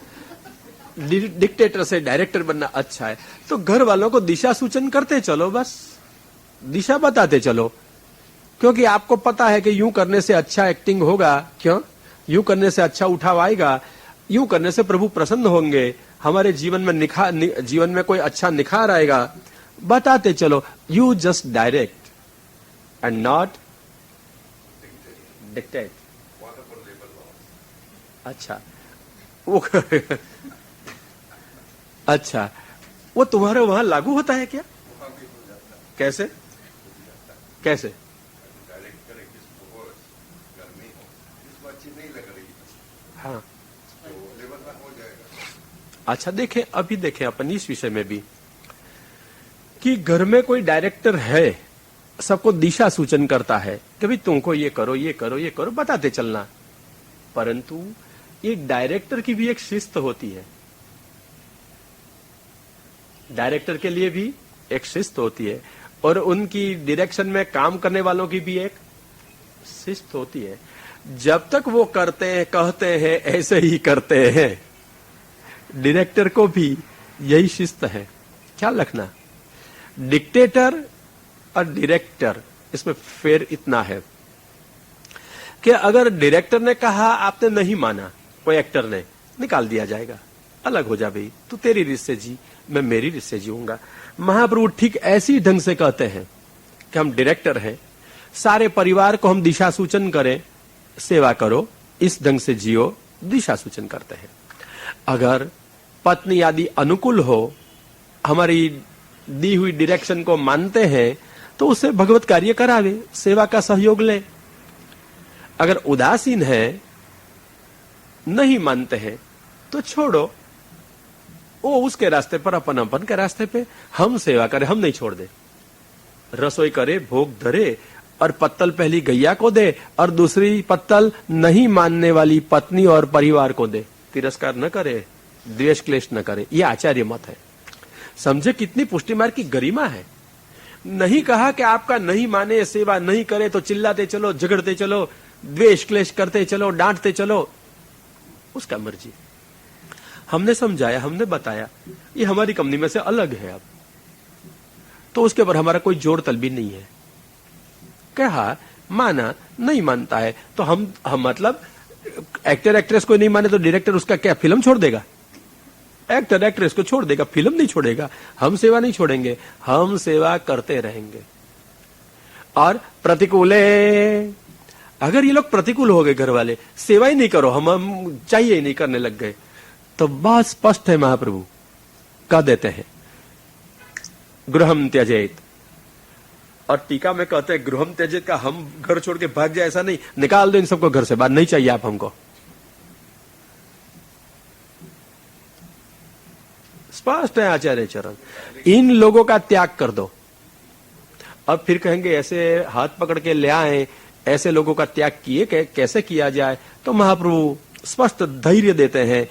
डिक्टेटर से डायरेक्टर बनना अच्छा है। तो घर वालों को दिशा सूचन करते चलो, बस दिशा बताते चलो, क्योंकि आपको पता है कि यूं करने से अच्छा एक्टिंग होगा। क्यों? यूं करने से अच्छा उठाव आएगा, यूं करने से प्रभु प्रसन्न होंगे, हमारे जीवन में जीवन में कोई अच्छा निखार आएगा। बताते चलो, you just direct and not dictate. अच्छा वो अच्छा, वो तुम्हारे वहां लागू होता है क्या? कैसे? कैसे? हाँ अच्छा, देखें अभी देखें अपन इस विषय में भी कि घर में कोई डायरेक्टर है, सबको दिशा सूचन करता है कि भाई तुमको ये करो, ये करो, ये करो, बताते चलना। परंतु एक डायरेक्टर की भी एक शिस्त होती है, डायरेक्टर के लिए भी एक शिस्त होती है, और उनकी डायरेक्शन में काम करने वालों की भी एक शिस्त होती है। जब तक वो करते हैं, कहते हैं ऐसे ही करते हैं, डायरेक्टर को भी यही शिस्त है, ख्याल रखना। डिक्टेटर और डायरेक्टर, इसमें फेर इतना है कि अगर डायरेक्टर ने कहा, आपने नहीं माना, कोई एक्टर ने, निकाल दिया जाएगा, अलग हो जा भाई, तू तेरी रीत से जी, मैं मेरी रीत से जीऊंगा। महाप्रभु ठीक ऐसी ढंग से कहते हैं कि हम डायरेक्टर हैं, सारे परिवार को हम दिशा सूचन करें, सेवा करो, इस ढंग से जियो, दिशा सूचन करते हैं। अगर पत्नी आदि अनुकूल हो, हमारी दी हुई डायरेक्शन को मानते हैं, तो उसे भगवत कार्य करावे, सेवा का सहयोग ले। अगर उदासीन है, नहीं मानते हैं, तो छोड़ो, वो उसके रास्ते पर, अपन के रास्ते पे, हम सेवा करें, हम नहीं छोड़ दे। रसोई करे, भोग धरे, और पत्तल पहली गैया को दे और दूसरी पत्तल नहीं मानने वाली पत्नी और परिवार को दे। तिरस्कार न करे, द्वेष क्लेश न करे, ये आचार्य मत है। समझे कितनी पुष्टि मार्ग की गरिमा है। नहीं कहा कि आपका नहीं माने, सेवा नहीं करे तो चिल्लाते चलो, झगड़ते चलो, द्वेष क्लेश करते चलो, डांटते चलो, उसका मर्जी। हमने समझाया, हमने बताया, ये हमारी कंपनी में से अलग है अब, तो उसके ऊपर हमारा कोई जोर तलबी नहीं है। कहा, माना, नहीं मानता है तो हम मतलब एक्टर एक्ट्रेस को नहीं माने तो डायरेक्टर उसका क्या फिल्म छोड़ देगा? एक्टर एक्ट्रेस को छोड़ देगा, फिल्म नहीं छोड़ेगा। हम सेवा नहीं छोड़ेंगे, हम सेवा करते रहेंगे। और प्रतिकूले, अगर ये लोग प्रतिकूल हो गए, घर वाले सेवा ही नहीं करो, हम चाहिए ही नहीं, करने लग गए, तो बहुत स्पष्ट है, महाप्रभु कह देते हैं गृहम त्यजेत। और टीका में कहते हैं गृहम त्यजेत का हम घर छोड़ के भाग जाए, ऐसा नहीं, निकाल दो इन सबको घर से बाहर, नहीं चाहिए आप हमको। स्पष्ट है आचार्य चरण, इन लोगों का त्याग कर दो। अब फिर कहेंगे ऐसे हाथ पकड़ के ले आए, ऐसे लोगों का त्याग किए, कैसे किया जाए? तो महाप्रभु स्पष्ट धैर्य देते हैं,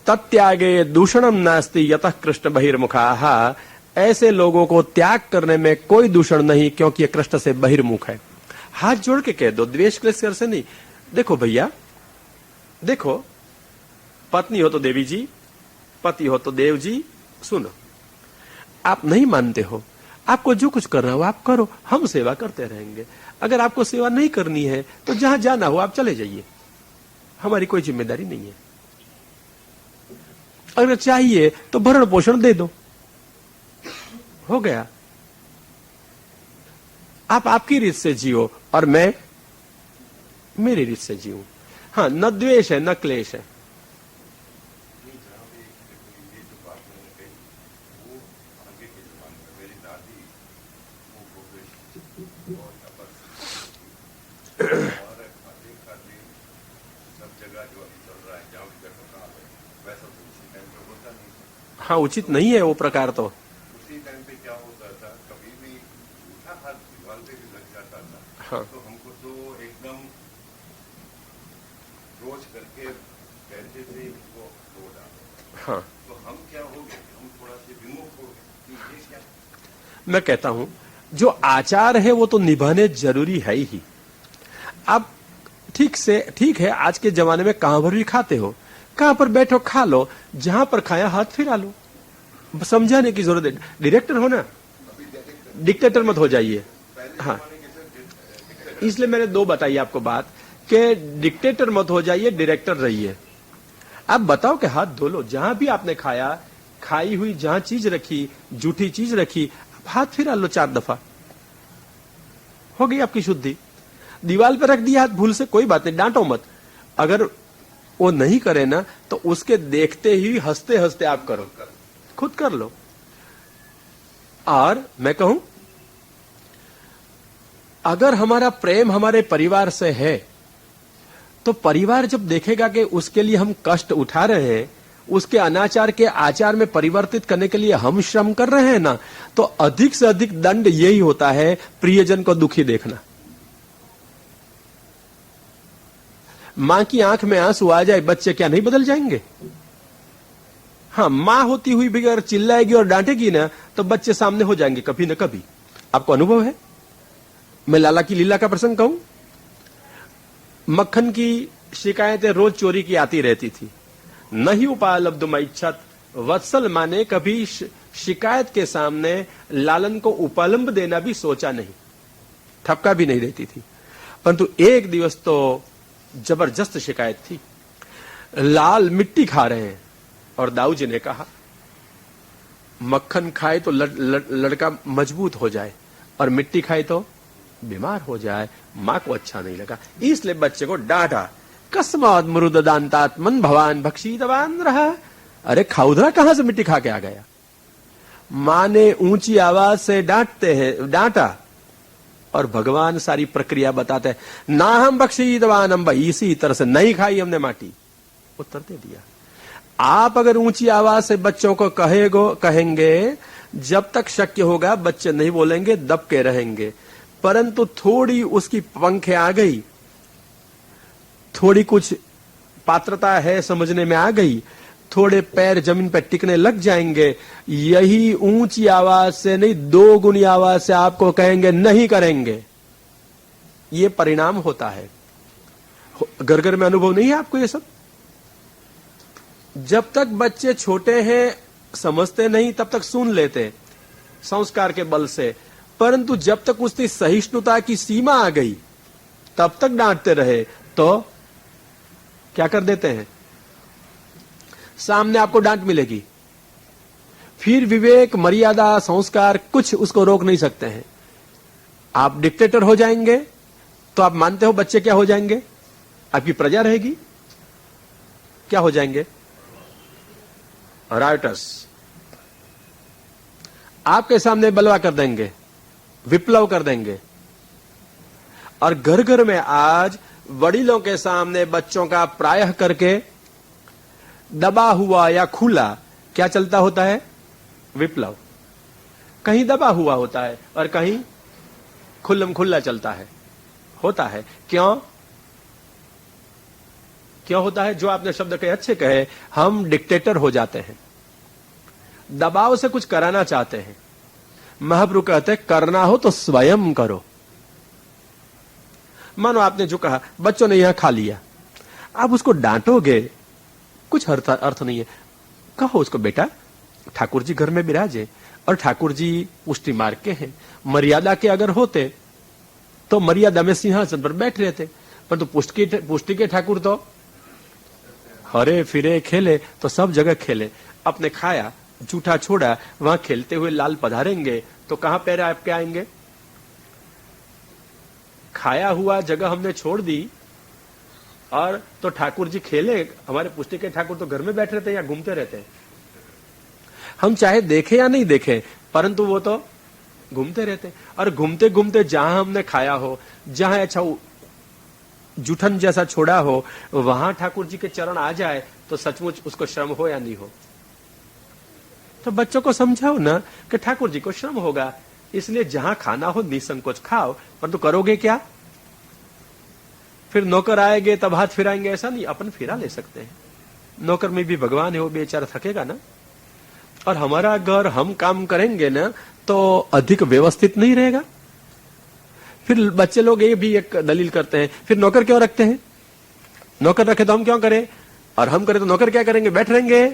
तत्यागे दूषणम नास्ति यतः कृष्ण बहिर्मुखा। ऐसे लोगों को त्याग करने में कोई दूषण नहीं, क्योंकि ये कृष्ण से बहिर्मुख है। हाथ जोड़ के कह दो, द्वेष क्लेश से नहीं। देखो भैया, देखो, पत्नी हो तो देवी जी, पति हो तो देव जी, सुनो, आप नहीं मानते हो, आपको जो कुछ करना हो आप करो, हम सेवा करते रहेंगे। अगर आपको सेवा नहीं करनी है तो जहां जाना हो आप चले जाइए, हमारी कोई जिम्मेदारी नहीं है। अगर चाहिए तो भरण पोषण दे दो, हो गया। आप आपकी रीत से जियो और मैं मेरी रीत से जीऊं। हाँ, न द्वेष है न क्लेश है। हाँ, उचित नहीं है वो प्रकार। तो उसी टाइम पे क्या होता था, कभी भी उठा हाथ दीवार पे भी लग जाता था। हाँ। तो हमको तो एकदम रोज करके कहते थे इसको धो डालो। हाँ, तो हम क्या हो गए, हम थोड़ा से विमुख हो गए कि ये क्या। मैं कहता हूं जो आचार है वो तो निभाने जरूरी है ही। आप ठीक है, आज के जमाने में कहां पर भी खाते हो, कहां पर बैठो खा लो, जहां पर खाया हाथ फिरा लो, समझाने की जरूरत है। डायरेक्टर हो ना, डिक्टेटर मत हो जाइए। हाँ, इसलिए मैंने दो बताई आपको बात, कि डिक्टेटर मत हो जाइए, डायरेक्टर रहिए। आप बताओ कि हाथ धो लो, जहां भी आपने खाया, खाई हुई जहां चीज रखी, जूठी चीज रखी, आप हाथ फिरा लो 4 दफा, हो गई आपकी शुद्धि। दीवार पर रख दिया हाथ भूल से, कोई बात नहीं, डांटो मत। अगर वो नहीं करे ना तो उसके देखते ही हंसते हंसते आप करो, खुद कर लो। और मैं कहूं, अगर हमारा प्रेम हमारे परिवार से है तो परिवार जब देखेगा कि उसके लिए हम कष्ट उठा रहे हैं, उसके अनाचार के आचार में परिवर्तित करने के लिए हम श्रम कर रहे हैं ना, तो अधिक से अधिक दंड यही होता है, प्रियजन को दुखी देखना। मां की आंख में आंसू आ जाए, बच्चे क्या नहीं बदल जाएंगे? हाँ, मां होती हुई भी अगर चिल्लाएगी और डांटेगी ना तो बच्चे सामने हो जाएंगे कभी न कभी। आपको अनुभव है? मैं लाला की लीला का प्रसंग कहूं, मक्खन की शिकायतें रोज चोरी की आती रहती थी, नहीं उपालब्धुम इच्छत। वत्सल माने कभी शिकायत के सामने लालन को उपलम्ब देना भी सोचा नहीं, ठपका भी नहीं देती थी। परंतु एक दिवस तो जबरदस्त शिकायत थी। लाल मिट्टी खा रहे हैं और दाऊ जी ने कहा मक्खन खाए तो लड़का मजबूत हो जाए और मिट्टी खाए तो बीमार हो जाए। मां को अच्छा नहीं लगा, इसलिए बच्चे को डांटा। कस्माद मृद दांतात्मन भवान भक्षितवान रहा। अरे खाउधरा कहां से मिट्टी खा के आ गया। मां ने ऊंची आवाज से डांटा और भगवान सारी प्रक्रिया बताते हैं। ना हम बख्शीदवान हम भाई, इसी तरह से नहीं खाई हमने माटी, उत्तर दे दिया। आप अगर ऊंची आवाज से बच्चों को कहेंगे, जब तक शक्य होगा बच्चे नहीं बोलेंगे, दब के रहेंगे। परंतु थोड़ी उसकी पंखें आ गई, थोड़ी कुछ पात्रता है समझने में आ गई, थोड़े पैर जमीन पर टिकने लग जाएंगे, यही ऊंची आवाज से नहीं 2 गुनी आवाज से आपको कहेंगे नहीं करेंगे। ये परिणाम होता है। घर घर में अनुभव नहीं है आपको ये सब। जब तक बच्चे छोटे हैं समझते नहीं, तब तक सुन लेते संस्कार के बल से। परंतु जब तक उसकी सहिष्णुता की सीमा आ गई तब तक डांटते रहे तो क्या कर देते हैं, सामने आपको डांट मिलेगी। फिर विवेक, मर्यादा, संस्कार कुछ उसको रोक नहीं सकते हैं। आप डिक्टेटर हो जाएंगे तो आप मानते हो बच्चे क्या हो जाएंगे, आपकी प्रजा रहेगी, क्या हो जाएंगे, राइटर्स। आपके सामने बलवा कर देंगे, विप्लव कर देंगे। और घर घर में आज वडीलों के सामने बच्चों का प्रायः करके दबा हुआ या खुला क्या चलता होता है, विप्लव। कहीं दबा हुआ होता है और कहीं खुल्लम खुल्ला चलता है, होता है। क्यों होता है? जो आपने शब्द कहे अच्छे कहे, हम डिक्टेटर हो जाते हैं, दबाव से कुछ कराना चाहते हैं। महाप्रभु कहते हैं करना हो तो स्वयं करो। मानो आपने जो कहा, बच्चों ने यहां खा लिया, आप उसको डांटोगे, कुछ अर्थ नहीं है। कहो उसको बेटा ठाकुर जी घर में विराजे, और ठाकुर जी पुष्टि मार्ग के हैं, मर्यादा के अगर होते तो मर्यादा में सिंहासन पर बैठ रहते। परंतु पुष्टि के ठाकुर तो हरे फिरे खेले तो सब जगह खेले। अपने खाया जूठा छोड़ा, वहां खेलते हुए लाल पधारेंगे तो कहां पैर आपके आएंगे। खाया हुआ जगह हमने छोड़ दी और तो ठाकुर जी खेले। हमारे पुष्टि के ठाकुर तो घर में बैठ रहते हैं या घूमते रहते हैं। हम चाहे देखे या नहीं देखे, परंतु वो तो घूमते रहते हैं। और घूमते घूमते जहां हमने खाया हो, जहां अच्छा जूठन जैसा छोड़ा हो, वहां ठाकुर जी के चरण आ जाए तो सचमुच उसको श्रम हो या नहीं हो। तो बच्चों को समझाओ ना कि ठाकुर जी को श्रम होगा, इसलिए जहां खाना हो निसंकोच खाओ। परंतु करोगे क्या? फिर नौकर आएंगे तब हाथ फिराएंगे, ऐसा नहीं, अपन फिरा ले सकते हैं। नौकर में भी भगवान है, वो बेचारा थकेगा ना। और हमारा घर हम काम करेंगे ना तो अधिक व्यवस्थित नहीं रहेगा। फिर बच्चे लोग ये भी एक दलील करते हैं, फिर नौकर क्यों रखते हैं? नौकर रखे तो हम क्यों करें, और हम करें तो नौकर क्या करेंगे, बैठ रहेंगे।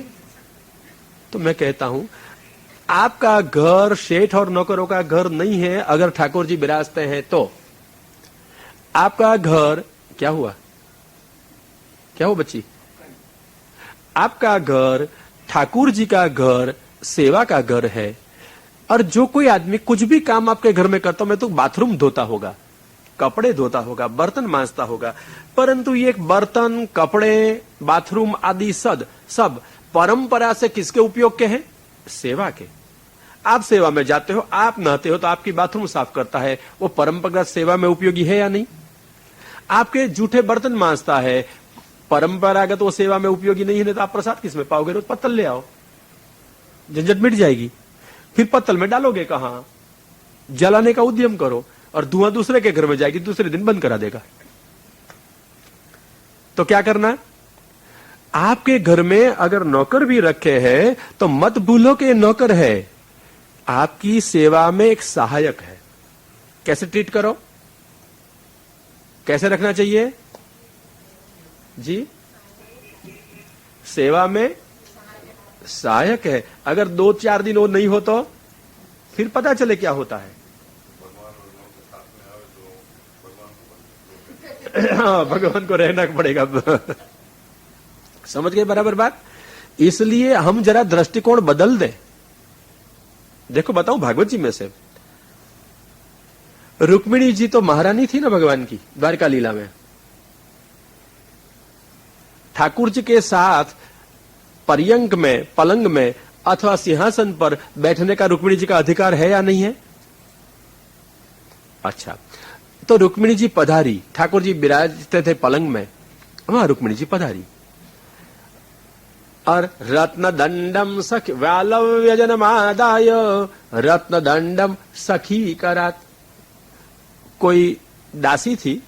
तो मैं कहता हूं आपका घर शेठ और नौकरों का घर नहीं है। अगर ठाकुर जी विराजते हैं तो आपका घर क्या हुआ, क्या हुआ बच्ची, आपका घर ठाकुर जी का घर, सेवा का घर है। और जो कोई आदमी कुछ भी काम आपके घर में करता हो, मैं तो बाथरूम धोता होगा, कपड़े धोता होगा, बर्तन मांजता होगा, परंतु ये बर्तन, कपड़े, बाथरूम आदि सब परंपरा से किसके उपयोग के हैं, सेवा के। आप सेवा में जाते हो, आप नहाते हो तो आपकी बाथरूम साफ करता है, वो परंपरागत सेवा में उपयोगी है या नहीं? आपके जूठे बर्तन मांजता है, परंपरागत वो सेवा में उपयोगी नहीं है, तो आप प्रसाद किसमें पाओगे? रोज पत्तल ले आओ, झंझट मिट जाएगी। फिर पत्तल में डालोगे कहां? जलाने का उद्यम करो, और धुआं दूसरे के घर में जाएगी, दूसरे दिन बंद करा देगा। तो क्या करना? आपके घर में अगर नौकर भी रखे हैं तो मत भूलो कि नौकर है, आपकी सेवा में एक सहायक है। कैसे ट्रीट करो, कैसे रखना चाहिए जी? सेवा में सहायक है। अगर 2-4 दिन वो नहीं हो तो फिर पता चले क्या होता है। भगवान और लोगों के साथ में आवे तो भगवान को हाँ, भगवान को रहना पड़ेगा। समझ गए बराबर बात। इसलिए हम जरा दृष्टिकोण बदल दें। देखो बताऊं भागवत जी में से, रुक्मिणी जी तो महारानी थी ना भगवान की द्वारका लीला में। ठाकुर जी के साथ पर्यंक में, पलंग में अथवा सिंहासन पर बैठने का रुक्मिणी जी का अधिकार है या नहीं है? अच्छा, तो रुक्मिणी जी पधारी, ठाकुर जी विराजते थे पलंग में, वहां रुक्मिणी जी पधारी और रत्न दंडम सखी व्यजनमादाय रत्न दंडम सखी करात। कोई दासी थी,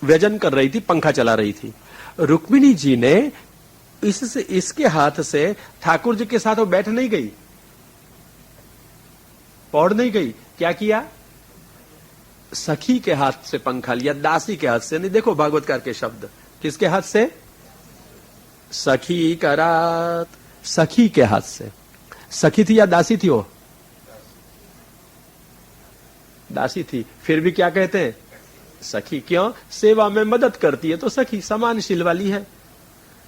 व्यजन कर रही थी, पंखा चला रही थी। रुक्मिणी जी ने इसके हाथ से ठाकुर जी के साथ वो बैठ नहीं गई, पौड़ नहीं गई। क्या किया? सखी के हाथ से पंखा लिया, दासी के हाथ से नहीं। देखो भागवतकार के शब्द, किसके हाथ से? सखी करात, सखी के हाथ से। सखी थी या दासी थी? वो दासी थी, फिर भी क्या कहते हैं? सखी। क्यों? सेवा में मदद करती है तो सखी, समानशील वाली है।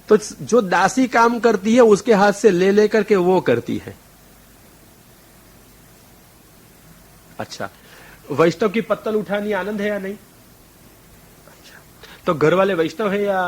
तो जो दासी काम करती है उसके हाथ से ले लेकर के वो करती है। अच्छा, वैष्णव की पत्तल उठानी आनंद है या नहीं? अच्छा, तो घर वाले वैष्णव है या